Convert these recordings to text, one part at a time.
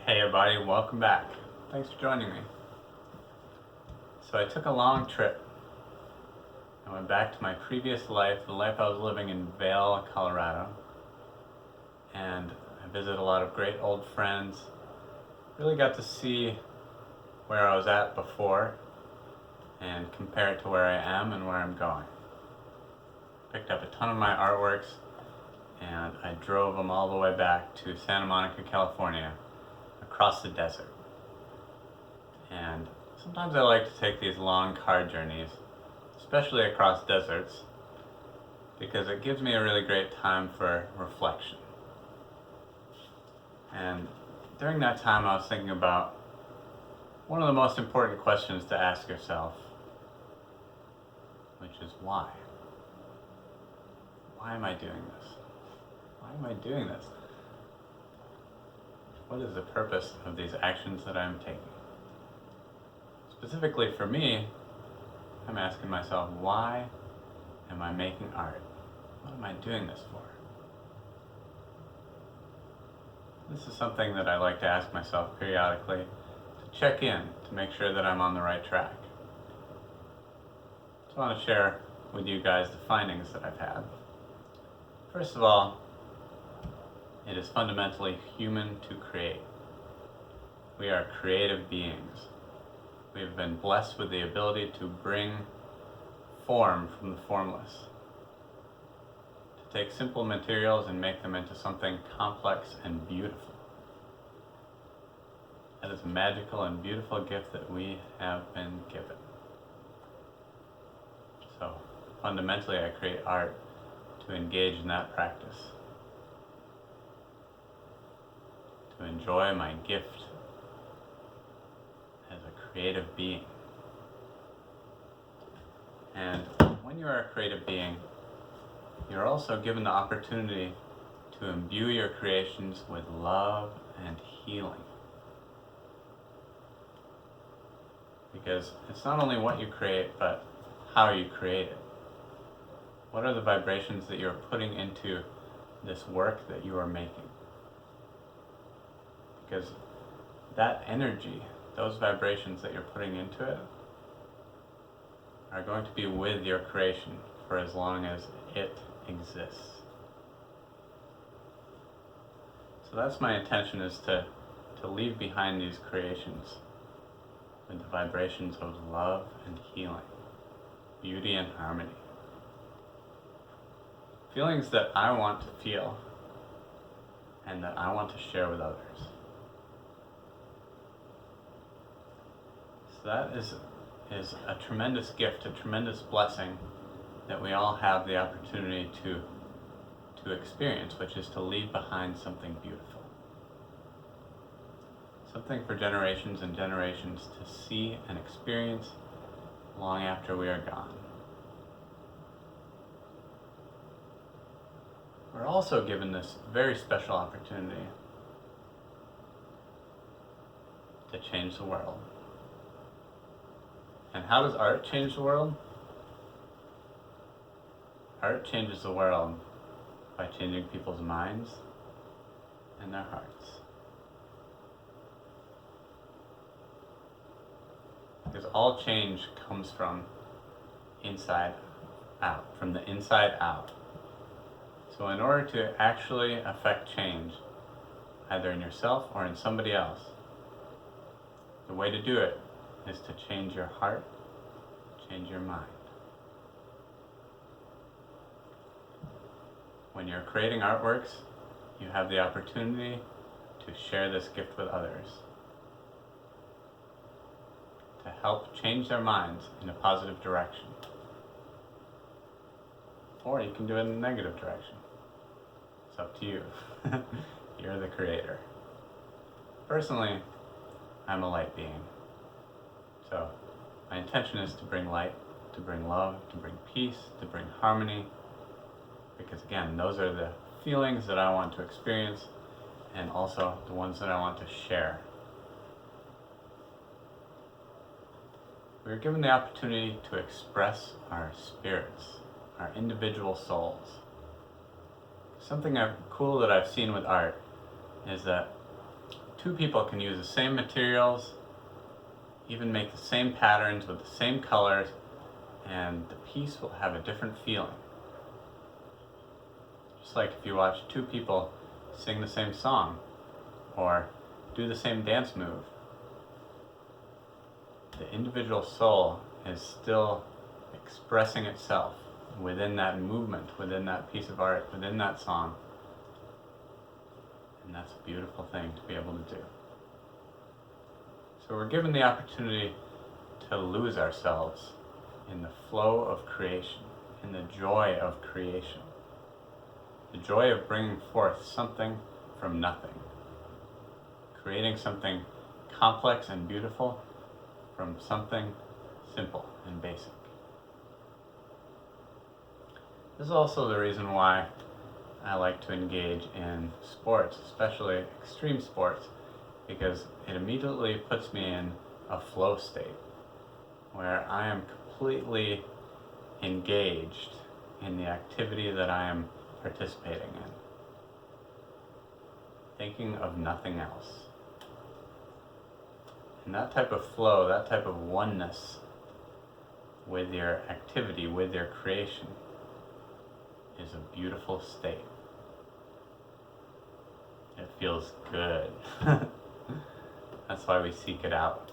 Hey everybody, welcome back. Thanks for joining me. So I took a long trip. I went back to my previous life, the life I was living in Vail, Colorado. And I visited a lot of great old friends. Really got to see where I was at before and compare it to where I am and where I'm going. Picked up a ton of my artworks and I drove them all the way back to Santa Monica, California, across the desert. And sometimes I like to take these long car journeys, especially across deserts, because it gives me a really great time for reflection. And during that time I was thinking about one of the most important questions to ask yourself, which is why? Why am I doing this? Why am I doing this? What is the purpose of these actions that I'm taking? Specifically for me, I'm asking myself, why am I making art? What am I doing this for? This is something that I like to ask myself periodically to check in, to make sure that I'm on the right track. So I want to share with you guys the findings that I've had. First of all, it is fundamentally human to create. We are creative beings. We have been blessed with the ability to bring form from the formless, to take simple materials and make them into something complex and beautiful. That is a magical and beautiful gift that we have been given. So fundamentally, I create art to engage in that practice, to enjoy my gift as a creative being. And when you are a creative being, you're also given the opportunity to imbue your creations with love and healing. Because it's not only what you create, but how you create it. What are the vibrations that you're putting into this work that you are making? Because that energy, those vibrations that you're putting into it, are going to be with your creation for as long as it exists. So that's my intention, is to leave behind these creations with the vibrations of love and healing, beauty and harmony. Feelings that I want to feel and that I want to share with others. So that is a tremendous gift, a tremendous blessing that we all have the opportunity to experience, which is to leave behind something beautiful. Something for generations and generations to see and experience long after we are gone. We're also given this very special opportunity to change the world. And how does art change the world? Art changes the world by changing people's minds and their hearts. Because all change comes from inside out, from the inside out. So in order to actually affect change, either in yourself or in somebody else, the way to do it is to change your heart, change your mind. When you're creating artworks, you have the opportunity to share this gift with others, to help change their minds in a positive direction. Or you can do it in a negative direction. It's up to you. You're the creator. Personally, I'm a light being. So my intention is to bring light, to bring love, to bring peace, to bring harmony. Because again, those are the feelings that I want to experience, and also the ones that I want to share. We are given the opportunity to express our spirits, our individual souls. Something cool that I've seen with art is that two people can use the same materials, even make the same patterns with the same colors, and the piece will have a different feeling. Just like if you watch two people sing the same song or do the same dance move, the individual soul is still expressing itself within that movement, within that piece of art, within that song. And that's a beautiful thing to be able to do. So we're given the opportunity to lose ourselves in the flow of creation, in the joy of creation, the joy of bringing forth something from nothing, creating something complex and beautiful from something simple and basic. This is also the reason why I like to engage in sports, especially extreme sports, because it immediately puts me in a flow state where I am completely engaged in the activity that I am participating in, thinking of nothing else. And that type of flow, that type of oneness with your activity, with your creation, is a beautiful state. It feels good. That's why we seek it out.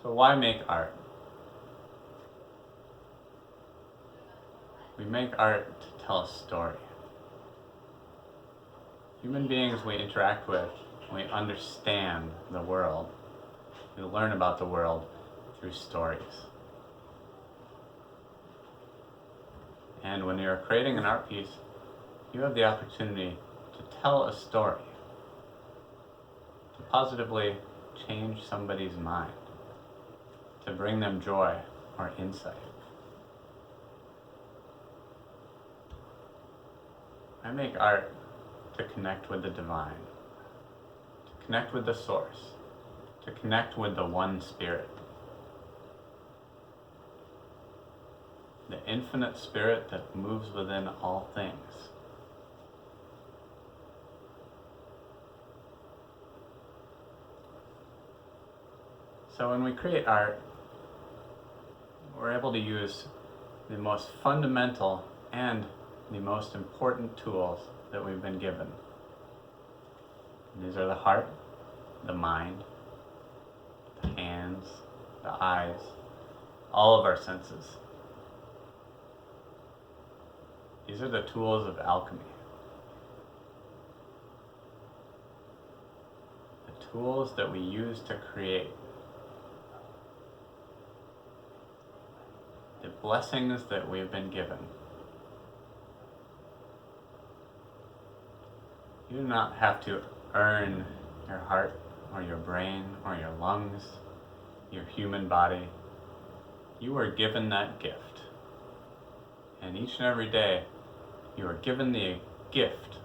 So why make art? We make art to tell a story. Human beings we interact with, we understand the world. We learn about the world through stories. And when you're creating an art piece, you have the opportunity to tell a story, to positively change somebody's mind, to bring them joy or insight. I make art to connect with the divine, to connect with the source, to connect with the one spirit, the infinite spirit that moves within all things. So when we create art, we're able to use the most fundamental and the most important tools that we've been given. And these are the heart, the mind, the hands, the eyes, all of our senses. These are the tools of alchemy. The tools that we use to create. The blessings that we've been given. You do not have to earn your heart or your brain or your lungs, your human body. You were given that gift. And each and every day, you are given the gift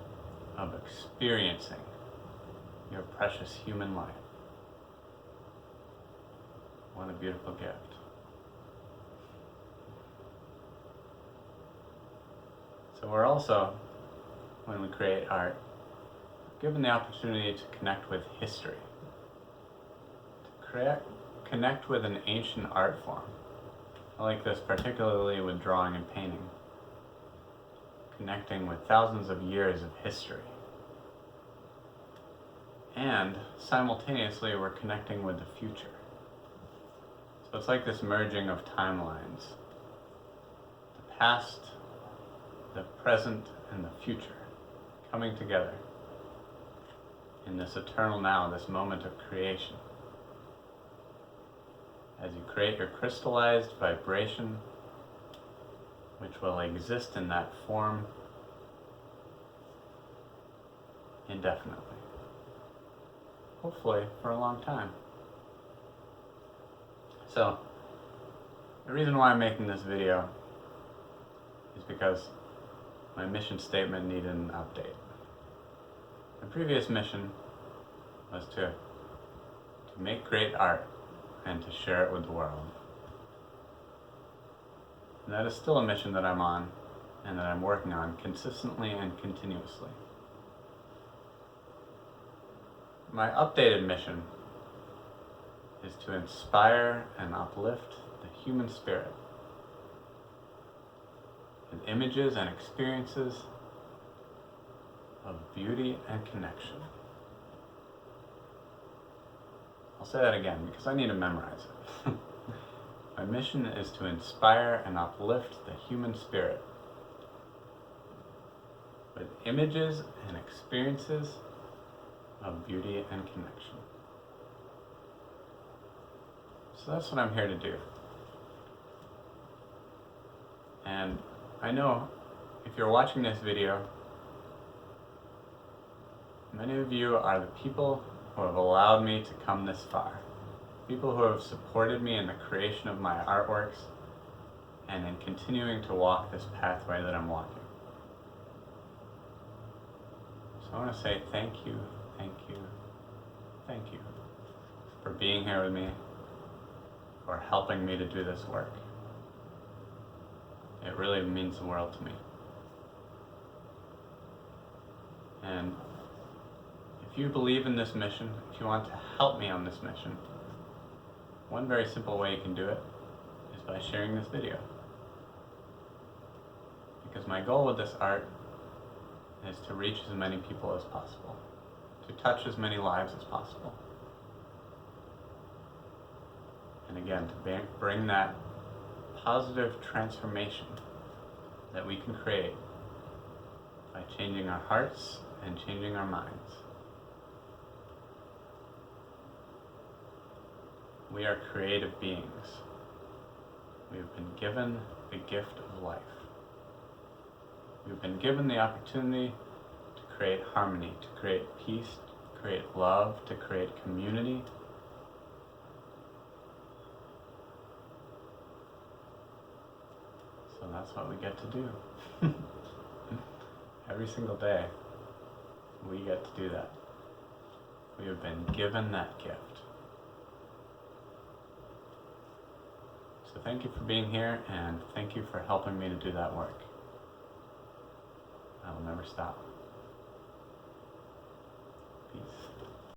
of experiencing your precious human life. What a beautiful gift. So we're also, when we create art, given the opportunity to connect with history, to connect with an ancient art form. I like this particularly with drawing and painting. Connecting with thousands of years of history. And simultaneously, we're connecting with the future. So it's like this merging of timelines. The past, the present, and the future coming together in this eternal now, this moment of creation. As you create your crystallized vibration, which will exist in that form indefinitely. Hopefully for a long time. So, the reason why I'm making this video is because my mission statement needed an update. My previous mission was to make great art and to share it with the world. And that is still a mission that I'm on, and that I'm working on consistently and continuously. My updated mission is to inspire and uplift the human spirit with images and experiences of beauty and connection. I'll say that again because I need to memorize it. My mission is to inspire and uplift the human spirit with images and experiences of beauty and connection. So that's what I'm here to do. And I know if you're watching this video, many of you are the people who have allowed me to come this far. People who have supported me in the creation of my artworks and in continuing to walk this pathway that I'm walking. So I want to say thank you, thank you, thank you for being here with me, for helping me to do this work. It really means the world to me. And if you believe in this mission, if you want to help me on this mission, one very simple way you can do it is by sharing this video. Because my goal with this art is to reach as many people as possible, to touch as many lives as possible. And again, to bring that positive transformation that we can create by changing our hearts and changing our minds. We are creative beings. We have been given the gift of life. We've been given the opportunity to create harmony, to create peace, to create love, to create community. So that's what we get to do. Every single day, we get to do that. We have been given that gift. So thank you for being here, and thank you for helping me to do that work. I will never stop.